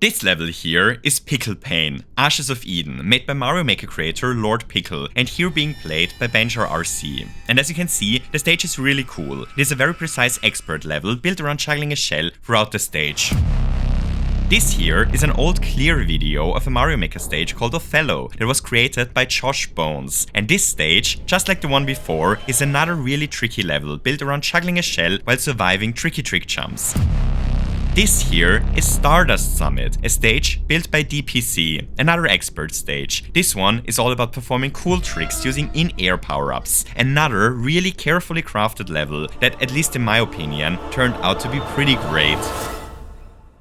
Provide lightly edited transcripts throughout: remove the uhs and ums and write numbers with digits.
This level here is Pickle Pain, Ashes of Eden, made by Mario Maker creator Lord Pickle, and here being played by Benjar RC. And as you can see, the stage is really cool. It is a very precise expert level built around juggling a shell throughout the stage. This here is an old clear video of a Mario Maker stage called Othello that was created by Josh Bones. And this stage, just like the one before, is another really tricky level built around juggling a shell while surviving tricky trick jumps. This here is Stardust Summit, a stage built by DPC, another expert stage. This one is all about performing cool tricks using in-air power-ups. Another really carefully crafted level that, at least in my opinion, turned out to be pretty great.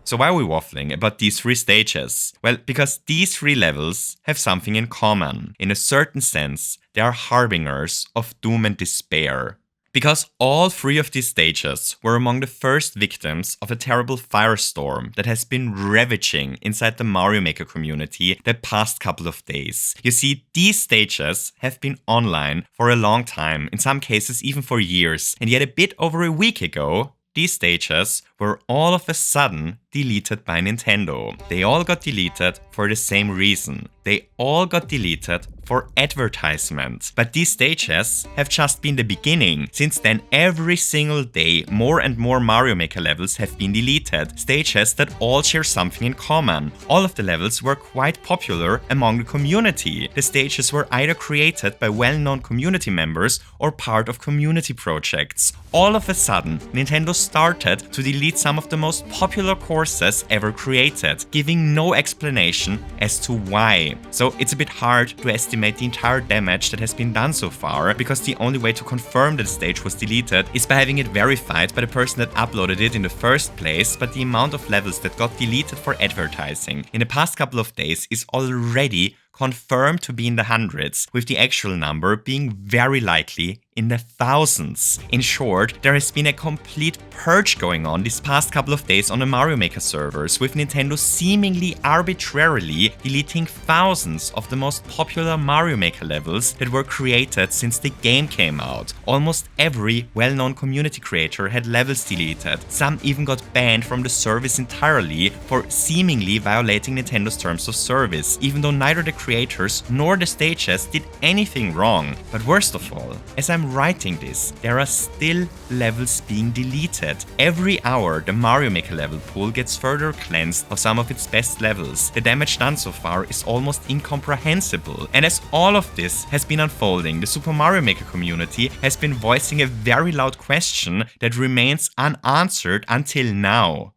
So why are we waffling about these three stages? Well, because these three levels have something in common. In a certain sense, they are harbingers of doom and despair. Because all three of these stages were among the first victims of a terrible firestorm that has been ravaging inside the Mario Maker community the past couple of days. You see, these stages have been online for a long time, in some cases even for years, and yet a bit over a week ago, these stages were all of a sudden deleted by Nintendo. They all got deleted for the same reason. They all got deleted for advertisement. But these stages have just been the beginning. Since then, every single day, more and more Mario Maker levels have been deleted. Stages that all share something in common. All of the levels were quite popular among the community. The stages were either created by well-known community members or part of community projects. All of a sudden, Nintendo started to delete some of the most popular courses ever created, giving no explanation as to why. So it's a bit hard to estimate the entire damage that has been done so far, because the only way to confirm that the stage was deleted is by having it verified by the person that uploaded it in the first place, but the amount of levels that got deleted for advertising in the past couple of days is already confirmed to be in the hundreds, with the actual number being very likely in the thousands. In short, there has been a complete purge going on these past couple of days on the Mario Maker servers, with Nintendo seemingly arbitrarily deleting thousands of the most popular Mario Maker levels that were created since the game came out. Almost every well-known community creator had levels deleted. Some even got banned from the service entirely for seemingly violating Nintendo's terms of service, even though neither the creators nor the stages did anything wrong. But worst of all, as I'm writing this, there are still levels being deleted. Every hour, the Mario Maker level pool gets further cleansed of some of its best levels. The damage done so far is almost incomprehensible. And as all of this has been unfolding, the Super Mario Maker community has been voicing a very loud question that remains unanswered until now.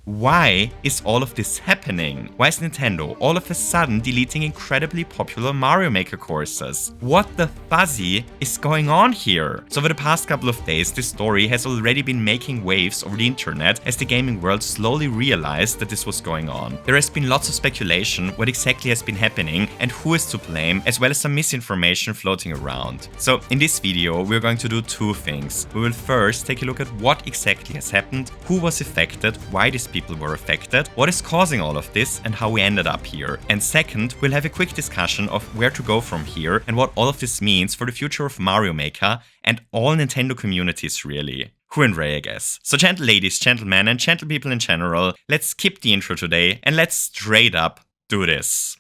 Why is all of this happening? Why is Nintendo all of a sudden deleting incredibly popular Mario Maker courses? What the fuzzy is going on here? So over the past couple of days, this story has already been making waves over the internet as the gaming world slowly realized that this was going on. There has been lots of speculation what exactly has been happening and who is to blame, as well as some misinformation floating around. So in this video, we're going to do two things. We will first take a look at what exactly has happened, who was affected, why this people were affected, what is causing all of this, and how we ended up here. And second, we'll have a quick discussion of where to go from here and what all of this means for the future of Mario Maker and all Nintendo communities really. Who and Ray, I guess. So gentle ladies, gentlemen, and gentle people in general, let's skip the intro today and let's straight up do this.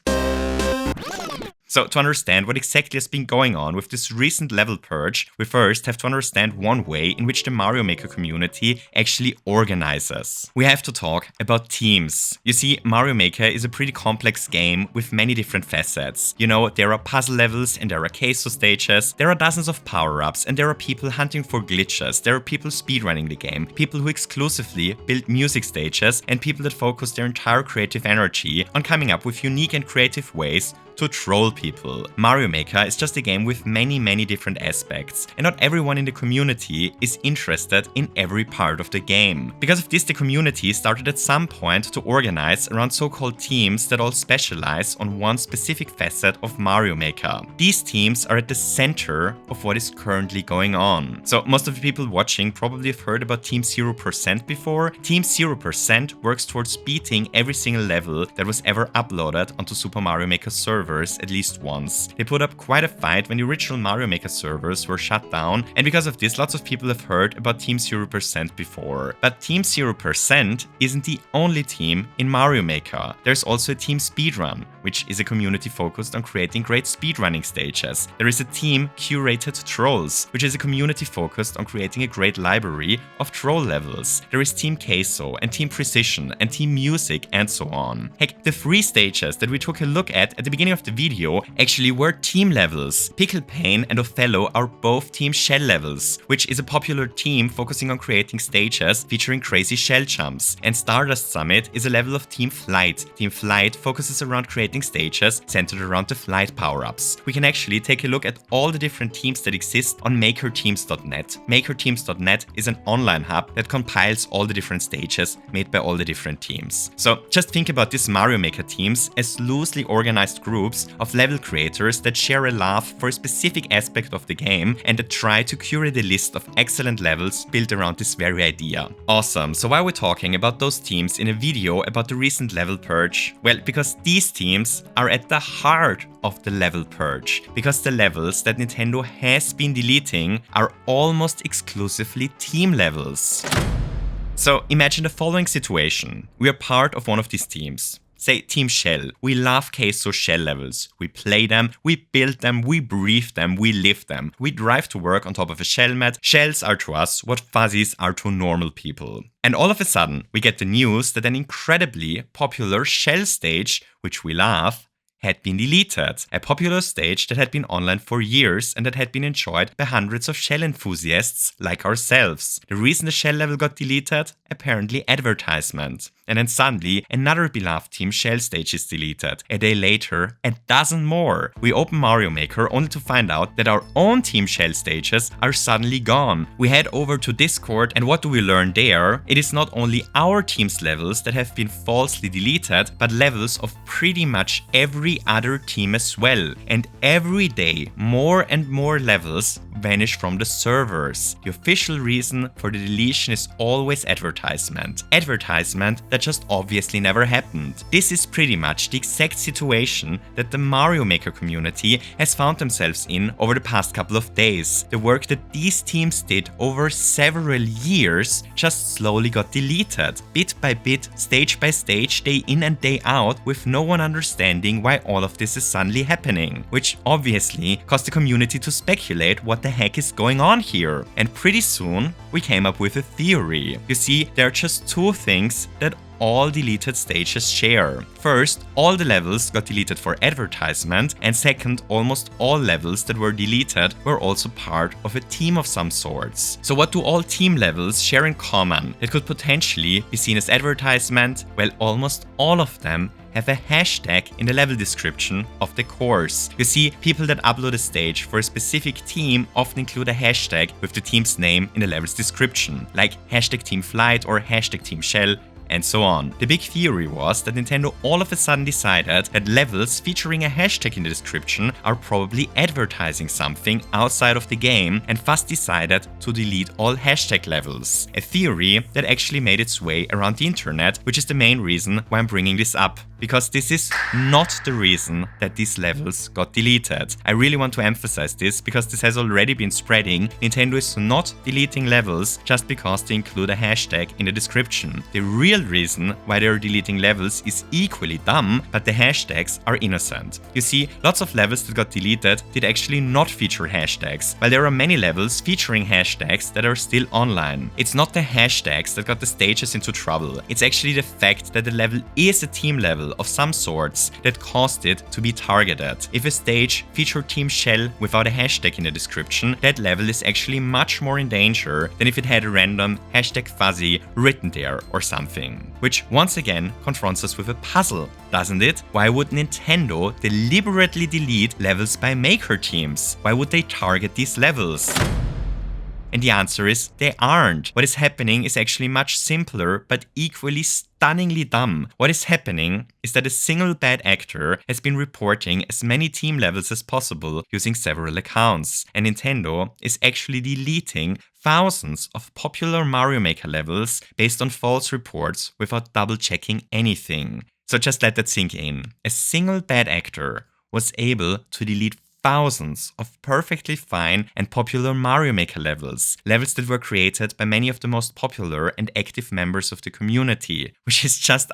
So to understand what exactly has been going on with this recent level purge, we first have to understand one way in which the Mario Maker community actually organizes. We have to talk about teams. You see, Mario Maker is a pretty complex game with many different facets. You know, there are puzzle levels and there are queso stages, there are dozens of power-ups, and there are people hunting for glitches, there are people speedrunning the game, people who exclusively build music stages, and people that focus their entire creative energy on coming up with unique and creative ways to troll people. Mario Maker is just a game with many different aspects, and not everyone in the community is interested in every part of the game. Because of this, the community started at some point to organize around so-called teams that all specialize on one specific facet of Mario Maker. These teams are at the center of what is currently going on. So most of the people watching probably have heard about Team 0% before. Team 0% works towards beating every single level that was ever uploaded onto Super Mario Maker servers at least first ones. They put up quite a fight when the original Mario Maker servers were shut down, and because of this, lots of people have heard about Team 0% before. But Team 0% isn't the only team in Mario Maker. There's also a Team Speedrun, which is a community focused on creating great speedrunning stages. There is a Team Curated Trolls, which is a community focused on creating a great library of troll levels. There is Team Queso and Team Precision and Team Music and so on. Heck, the 3 stages that we took a look at the beginning of the video actually were team levels. Pickle Pain and Othello are both Team Shell levels, which is a popular team focusing on creating stages featuring crazy shell jumps. And Stardust Summit is a level of Team Flight. Team Flight focuses around creating stages centered around the flight power-ups. We can actually take a look at all the different teams that exist on makerteams.net. Makerteams.net is an online hub that compiles all the different stages made by all the different teams. So just think about these Mario Maker teams as loosely organized groups of level creators that share a love for a specific aspect of the game and that try to curate a list of excellent levels built around this very idea. Awesome, so why are we talking about those teams in a video about the recent level purge? Well, because these teams are at the heart of the level purge, because the levels that Nintendo has been deleting are almost exclusively team levels. So imagine the following situation. We are part of one of these teams. Say Team Shell. We love Queso shell levels. We play them, we build them, we breathe them, we live them. We drive to work on top of a shell mat. Shells are to us what fuzzies are to normal people. And all of a sudden, we get the news that an incredibly popular shell stage, which we love, had been deleted. A popular stage that had been online for years and that had been enjoyed by hundreds of shell enthusiasts like ourselves. The reason the shell level got deleted? Apparently advertisement. And then suddenly, another beloved Team Shell stage is deleted. A day later, a dozen more. We open Mario Maker only to find out that our own Team Shell stages are suddenly gone. We head over to Discord, and what do we learn there? It is not only our team's levels that have been falsely deleted, but levels of pretty much every other team as well. And every day, more and more levels vanish from the servers. The official reason for the deletion is always advertisement. Advertisement that just obviously never happened. This is pretty much the exact situation that the Mario Maker community has found themselves in over the past couple of days. The work that these teams did over several years just slowly got deleted. Bit by bit, stage by stage, day in and day out, with no one understanding why all of this is suddenly happening. Which obviously caused the community to speculate what the heck is going on here. And pretty soon, we came up with a theory. You see, there are just 2 things that all deleted stages share. First, all the levels got deleted for advertisement, and second, almost all levels that were deleted were also part of a team of some sorts. So what do all team levels share in common that could potentially be seen as advertisement? Well, almost all of them have a hashtag in the level description of the course. You see, people that upload a stage for a specific team often include a hashtag with the team's name in the level's description, like hashtag Team Flight or hashtag Team Shell, and so on. The big theory was that Nintendo all of a sudden decided that levels featuring a hashtag in the description are probably advertising something outside of the game, and thus decided to delete all hashtag levels. A theory that actually made its way around the internet, which is the main reason why I'm bringing this up. Because this is not the reason that these levels got deleted. I really want to emphasize this because this has already been spreading. Nintendo is not deleting levels just because they include a hashtag in the description. The real reason why they are deleting levels is equally dumb, but the hashtags are innocent. You see, lots of levels that got deleted did actually not feature hashtags, while there are many levels featuring hashtags that are still online. It's not the hashtags that got the stages into trouble. It's actually the fact that the level is a team level of some sorts that caused it to be targeted. If a stage featured Team Shell without a hashtag in the description, that level is actually much more in danger than if it had a random hashtag fuzzy written there or something. Which once again confronts us with a puzzle, doesn't it? Why would Nintendo deliberately delete levels by maker teams? Why would they target these levels? And the answer is they aren't. What is happening is actually much simpler, but equally stunningly dumb. What is happening is that a single bad actor has been reporting as many team levels as possible using several accounts, and Nintendo is actually deleting thousands of popular Mario Maker levels based on false reports without double checking anything. So just let that sink in. A single bad actor was able to delete thousands of perfectly fine and popular Mario Maker levels that were created by many of the most popular and active members of the community, which is just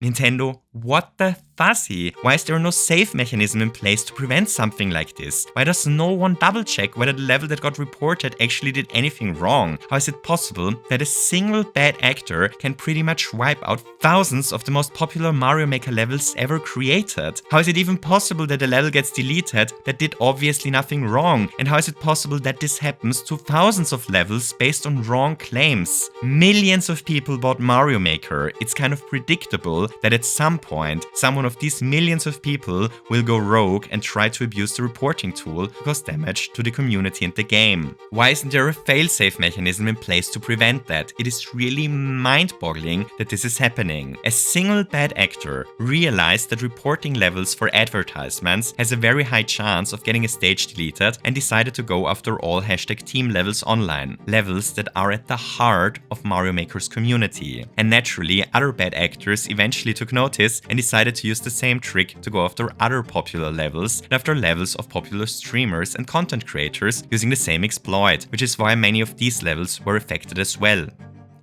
Nintendo, what the fuzzy? Why is there no save mechanism in place to prevent something like this? Why does no one double check whether the level that got reported actually did anything wrong? How is it possible that a single bad actor can pretty much wipe out thousands of the most popular Mario Maker levels ever created? How is it even possible that a level gets deleted that did obviously nothing wrong? And how is it possible that this happens to thousands of levels based on wrong claims? Millions of people bought Mario Maker. It's kind of predictable that at some point, someone of these millions of people will go rogue and try to abuse the reporting tool to cause damage to the community and the game. Why isn't there a failsafe mechanism in place to prevent that? It is really mind-boggling that this is happening. A single bad actor realized that reporting levels for advertisements has a very high chance of getting a stage deleted and decided to go after all #team levels online. Levels that are at the heart of Mario Maker's community. And naturally, other bad actors eventually took notice and decided to use the same trick to go after other popular levels and after levels of popular streamers and content creators using the same exploit, which is why many of these levels were affected as well.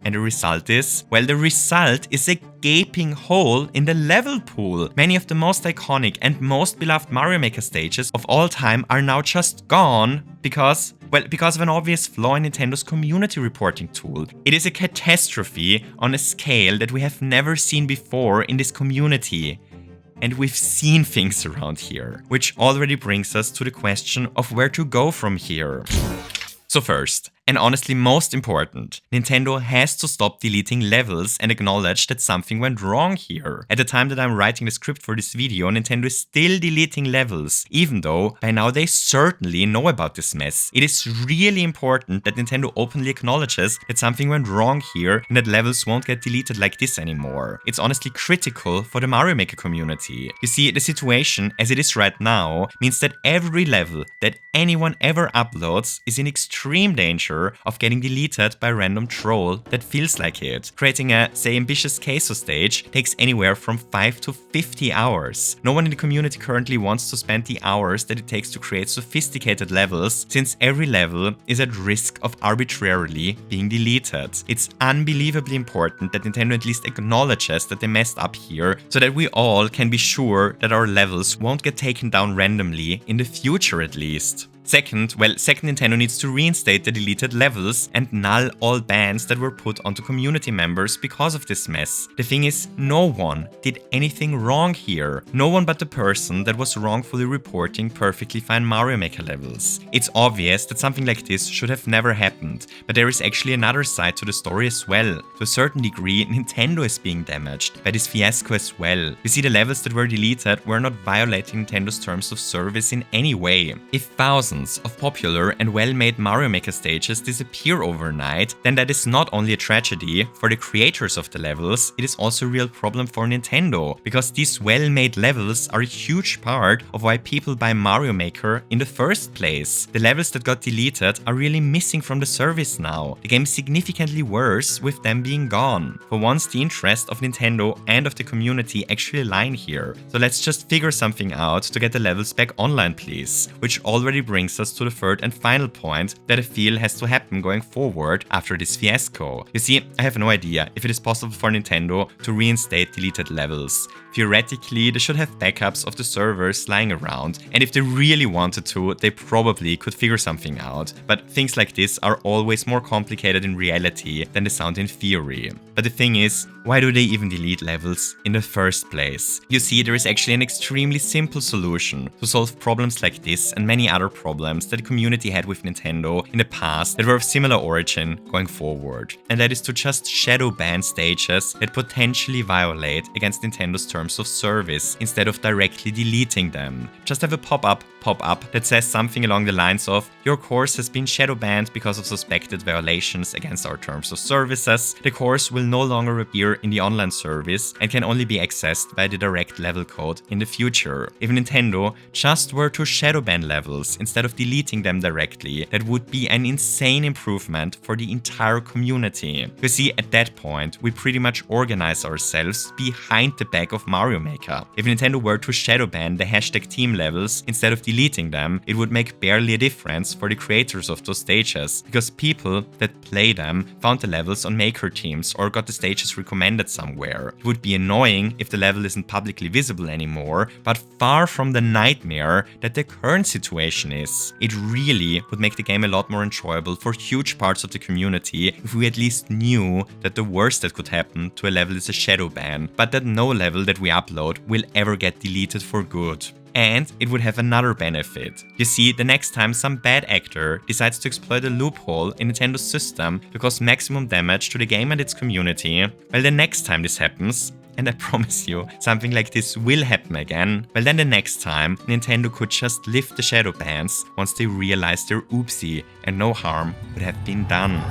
And the result is? Well, the result is a gaping hole in the level pool. Many of the most iconic and most beloved Mario Maker stages of all time are now just gone because of an obvious flaw in Nintendo's community reporting tool. It is a catastrophe on a scale that we have never seen before in this community. And we've seen things around here, which already brings us to the question of where to go from here. So first, and honestly most important, Nintendo has to stop deleting levels and acknowledge that something went wrong here. At the time that I'm writing the script for this video, Nintendo is still deleting levels, even though by now they certainly know about this mess. It is really important that Nintendo openly acknowledges that something went wrong here and that levels won't get deleted like this anymore. It's honestly critical for the Mario Maker community. You see, the situation as it is right now means that every level that anyone ever uploads is in extreme danger of getting deleted by a random troll that feels like it. Creating a, say, ambitious queso stage takes anywhere from 5 to 50 hours. No one in the community currently wants to spend the hours that it takes to create sophisticated levels, since every level is at risk of arbitrarily being deleted. It's unbelievably important that Nintendo at least acknowledges that they messed up here, so that we all can be sure that our levels won't get taken down randomly in the future at least. Second, Nintendo needs to reinstate the deleted levels and null all bans that were put onto community members because of this mess. The thing is, no one did anything wrong here. No one but the person that was wrongfully reporting perfectly fine Mario Maker levels. It's obvious that something like this should have never happened, but there is actually another side to the story as well. To a certain degree, Nintendo is being damaged by this fiasco as well. You see, the levels that were deleted were not violating Nintendo's terms of service in any way. If thousands of popular and well-made Mario Maker stages disappear overnight, then that is not only a tragedy for the creators of the levels, it is also a real problem for Nintendo, because these well-made levels are a huge part of why people buy Mario Maker in the first place. The levels that got deleted are really missing from the service now. The game is significantly worse with them being gone. For once, the interest of Nintendo and of the community actually align here. So let's just figure something out to get the levels back online, please. Which already brings us to the third and final point that I feel has to happen going forward after this fiasco. You see, I have no idea if it is possible for Nintendo to reinstate deleted levels. Theoretically, they should have backups of the servers lying around, and if they really wanted to, they probably could figure something out. But things like this are always more complicated in reality than they sound in theory. But the thing is, why do they even delete levels in the first place? You see, there is actually an extremely simple solution to solve problems like this and many other problems that the community had with Nintendo in the past that were of similar origin going forward. And that is to just shadow ban stages that potentially violate against Nintendo's terms of service instead of directly deleting them. Just have a pop-up that says something along the lines of, your course has been shadow banned because of suspected violations against our terms of services. The course will no longer appear in the online service and can only be accessed by the direct level code in the future. If Nintendo just were to shadow ban levels instead instead of deleting them directly. That would be an insane improvement for the entire community. You see, at that point, we pretty much organize ourselves behind the back of Mario Maker. If Nintendo were to shadowban the hashtag team levels instead of deleting them, it would make barely a difference for the creators of those stages, because people that play them found the levels on maker teams or got the stages recommended somewhere. It would be annoying if the level isn't publicly visible anymore, but far from the nightmare that the current situation is. It really would make the game a lot more enjoyable for huge parts of the community if we at least knew that the worst that could happen to a level is a shadow ban, but that no level that we upload will ever get deleted for good. And it would have another benefit. You see, the next time some bad actor decides to exploit a loophole in Nintendo's system to cause maximum damage to the game and its community, well, the next time this happens, and I promise you, something like this will happen again, well then the next time, Nintendo could just lift the shadow bans once they realize their oopsie and no harm would have been done.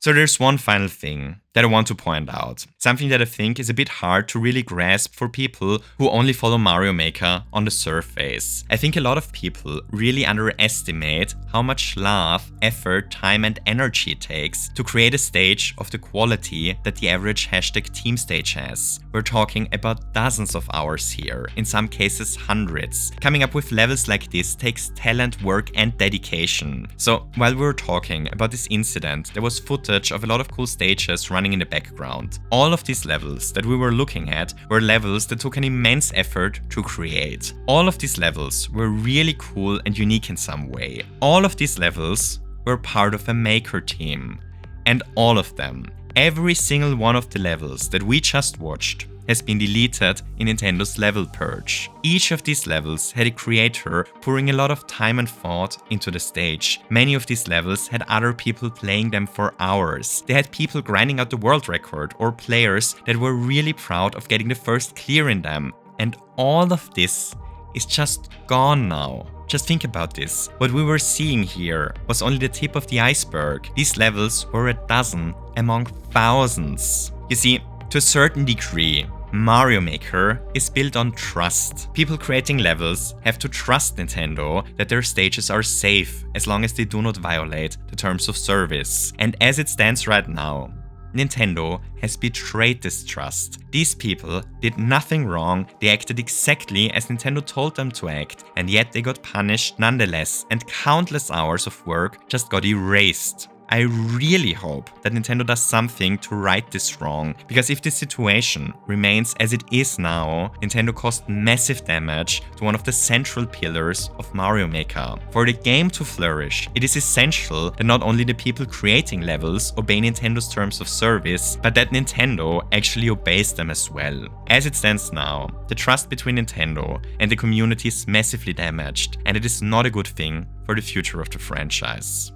So there's one final thing that I want to point out. Something that I think is a bit hard to really grasp for people who only follow Mario Maker on the surface. I think a lot of people really underestimate how much love, effort, time and energy it takes to create a stage of the quality that the average hashtag team stage has. We're talking about dozens of hours here, in some cases hundreds. Coming up with levels like this takes talent, work and dedication. So while we were talking about this incident, there was footage of a lot of cool stages running in the background. All of these levels that we were looking at were levels that took an immense effort to create. All of these levels were really cool and unique in some way. All of these levels were part of a maker team. And all of them, every single one of the levels that we just watched, has been deleted in Nintendo's level purge. Each of these levels had a creator pouring a lot of time and thought into the stage. Many of these levels had other people playing them for hours. They had people grinding out the world record or players that were really proud of getting the first clear in them. And all of this is just gone now. Just think about this. What we were seeing here was only the tip of the iceberg. These levels were a dozen among thousands. You see, to a certain degree, Mario Maker is built on trust. People creating levels have to trust Nintendo that their stages are safe as long as they do not violate the terms of service. And as it stands right now, Nintendo has betrayed this trust. These people did nothing wrong, they acted exactly as Nintendo told them to act, and yet they got punished nonetheless, and countless hours of work just got erased. I really hope that Nintendo does something to right this wrong, because if this situation remains as it is now, Nintendo caused massive damage to one of the central pillars of Mario Maker. For the game to flourish, it is essential that not only the people creating levels obey Nintendo's terms of service, but that Nintendo actually obeys them as well. As it stands now, the trust between Nintendo and the community is massively damaged, and it is not a good thing for the future of the franchise.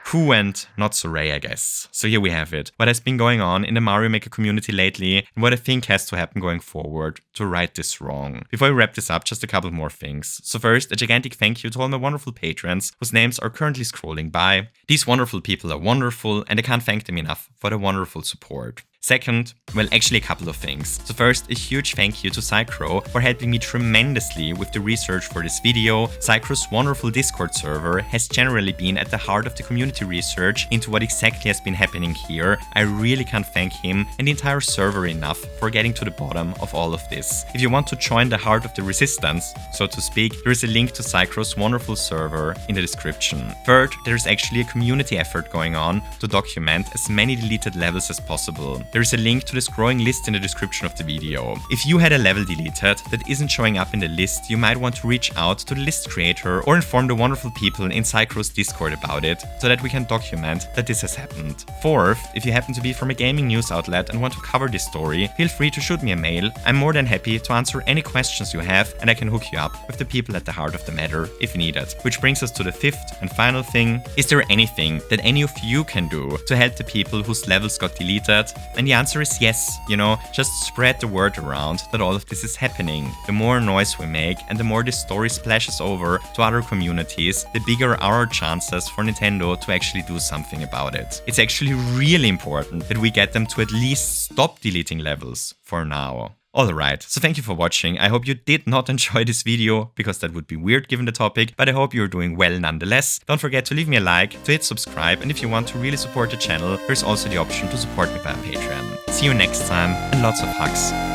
Who and not so Ray, I guess. So here we have it. What has been going on in the Mario Maker community lately, and what I think has to happen going forward to right this wrong. Before we wrap this up, just a couple more things. So first, a gigantic thank you to all my wonderful patrons, whose names are currently scrolling by. These wonderful people are wonderful, and I can't thank them enough for their wonderful support. Second, well, actually a couple of things. So first, a huge thank you to Psychro for helping me tremendously with the research for this video. Psychro's wonderful Discord server has generally been at the heart of the community research into what exactly has been happening here. I really can't thank him and the entire server enough for getting to the bottom of all of this. If you want to join the heart of the resistance, so to speak, there is a link to Psychro's wonderful server in the description. Third, there is actually a community effort going on to document as many deleted levels as possible. There is a link to this growing list in the description of the video. If you had a level deleted that isn't showing up in the list, you might want to reach out to the list creator or inform the wonderful people in Psychro's Discord about it, so that we can document that this has happened. Fourth, if you happen to be from a gaming news outlet and want to cover this story, feel free to shoot me a mail. I'm more than happy to answer any questions you have, and I can hook you up with the people at the heart of the matter if needed. Which brings us to the fifth and final thing. Is there anything that any of you can do to help the people whose levels got deleted? And the answer is yes. Just spread the word around that all of this is happening. The more noise we make and the more this story splashes over to other communities, the bigger our chances for Nintendo to actually do something about it. It's actually really important that we get them to at least stop deleting levels for now. Alright, so thank you for watching. I hope you did not enjoy this video, because that would be weird given the topic, but I hope you're doing well nonetheless. Don't forget to leave me a like, to hit subscribe, and if you want to really support the channel, there's also the option to support me via Patreon. See you next time, and lots of hugs.